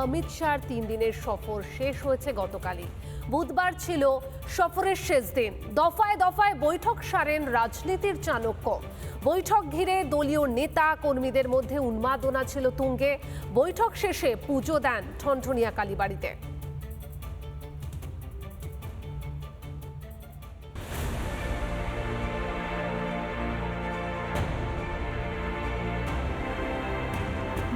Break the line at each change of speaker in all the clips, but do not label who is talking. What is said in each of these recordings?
অমিত শাহর 3 দিনের সফর শেষ হয়েছে গতকালই। বুধবার ছিল সফরের শেষ দিন। দফায় দফায় বৈঠক সারেন রাজনীতির চাণক্য। বৈঠক ঘিরে দলীয় নেতা কর্মীদের মধ্যে উন্মাদনা ছিল তুঙ্গে। বৈঠক শেষে পুজো দেন ঠনঠনিয়া কালীবাড়িতে।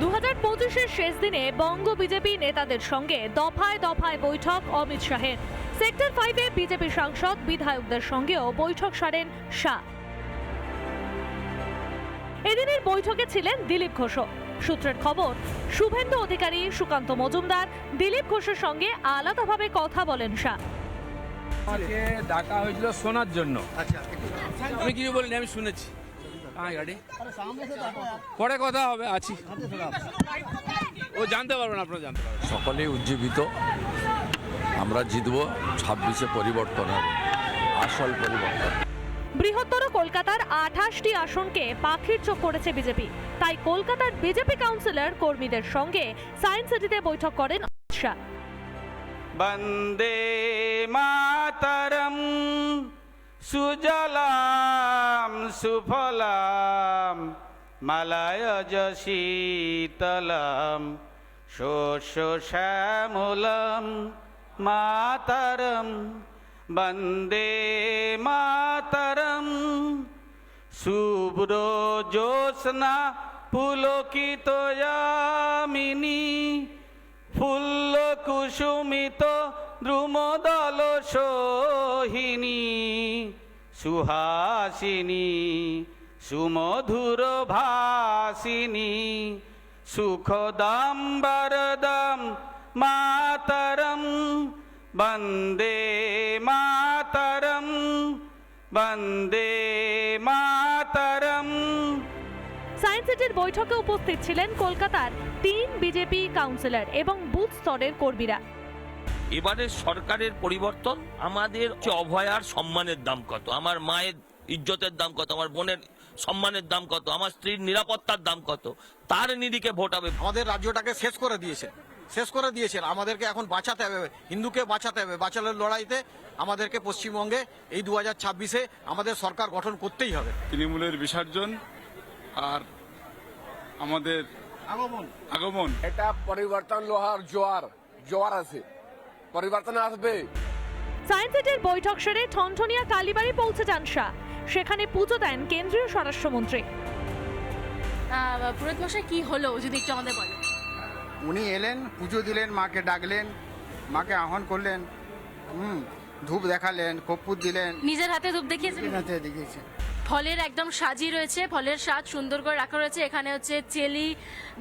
দু 2025-এর শেষ দিনে বঙ্গ বিজেপি নেতাদের সঙ্গে দফায় দফায় বৈঠক অমিত শাহের। সেক্টর 5-এ বিজেপি সাংসদ বিধায়কদের সঙ্গেও বৈঠক সারেন শাহ। এদিনের বৈঠকে ছিলেন দিলীপ ঘোষও। সূত্রের খবর, শুভেন্দু অধিকারী, সুকান্ত মজুমদার, দিলীপ ঘোষের সঙ্গে আলাদাভাবে কথা বলেন শাহ।
আমাকে ডাকা হয়েছিল শোনার জন্য। আমি কিছু বলিনি, আমি শুনেছি। পরে কথা হবে, আছি। ও জানতে পারবেন, আপনারা জানতে পারবেন।
সকলেই উজ্জীবিত, আমরা জিতব। 26-এ পরিবর্তন হবে, আসল পরিবর্তন।
বৃহত্তর কলকাতার 28টি আসনকে পাখির চোখ করেছে বিজেপি। তাই কলকাতার বিজেপি কাউন্সিলর কর্মীদের সঙ্গে সায়েন্স সিটিতে বৈঠক করেন অমিত শাহ।
বন্দে মাতরম সুজলাম সুফলাম মালয়জ শীতলম শস্য শ্যামলম মাতরম বন্দে মাতরম। শুভ্র জ্যোৎস্না পুলকিত যামিনী ফুল্ল কুসুমিত দ্রুমদল সোহিনী সুহাসিনী সুমধুর ভাসিনী সুখদম বরদম মাতরম বন্দে মাতরম বন্দে মাতরম।
সায়েন্স সিটির বৈঠকে উপস্থিত ছিলেন কলকাতার 3 বিজেপি কাউন্সিলর এবং বুথ স্তরের কর্মীরা।
এবারে সরকারের পরিবর্তন, আমাদের অভয়ার সম্মানের দাম কত, আমার মায়ের ইজ্জতের দাম কত, আমার বোনের সম্মানের দাম কত, আমার স্ত্রীর নিরাপত্তার দাম কত, তার নিরিখে ভোট হবে।
আমাদের রাজ্যটাকে শেষ করে দিয়েছেন। আমাদেরকে এখন বাঁচাতে হবে, হিন্দুকে বাঁচাতে হবে। বাঁচানোর লড়াইতে আমাদেরকে পশ্চিমবঙ্গে এই 2026-এ আমাদের সরকার গঠন করতেই হবে।
তৃণমূলের বিসর্জন আর আমাদের আগমন।
এটা পরিবর্তন লোহার জোয়ার আছে, পরিবর্তন আসবে।
সায়েন্স সিটির বৈঠক সেরে ঠনঠনিয়া কালীবাড়ি পৌঁছে যান শাহ। সেখানে পুজো দেন কেন্দ্রীয় স্বরাষ্ট্রমন্ত্রী।
পুরোহিত মশাই, কি হলো যদি একটু আমাদের বলেন?
উনি এলেন, পুজো দিলেন, মাকে ডাকলেন, মাকে আহ্বান করলেন, ধূপ দেখালেন, কর্পূর দিলেন।
নিজের হাতে ধূপ দেখিয়েছেন?
দেখিয়েছেন।
ফলের একদম সাজি রয়েছে, ফলের সাজ সুন্দর করে রাখা রয়েছে। এখানে হচ্ছে চেলি,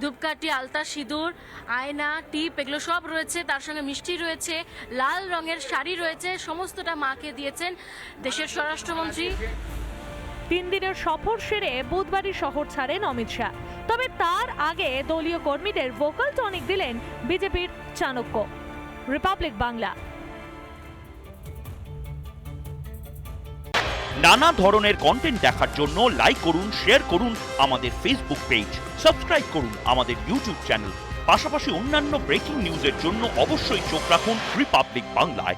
ধূপকাঠি, আলতা, সিঁদুর, আয়না, টিপ, এগুলো সব রয়েছে। তার সঙ্গে মিষ্টি রয়েছে, লাল রঙের শাড়ি রয়েছে। সমস্তটা মাকে দিয়েছেন দেশের স্বরাষ্ট্রমন্ত্রী।
3 দিনের সফর সেরে বুধবারই শহর ছাড়েন অমিত শাহ। তবে তার আগে দলীয় কর্মীদের ভোকাল টনিক দিলেন বিজেপির চাণক্য। রিপাবলিক বাংলা।
নানা ধরনের কন্টেন্ট দেখার জন্য লাইক করুন, শেয়ার করুন আমাদের ফেসবুক পেজ, সাবস্ক্রাইব করুন আমাদের ইউটিউব চ্যানেল। পাশাপাশি অন্যান্য ব্রেকিং নিউজের জন্য অবশ্যই চোখ রাখুন রিপাবলিক বাংলায়।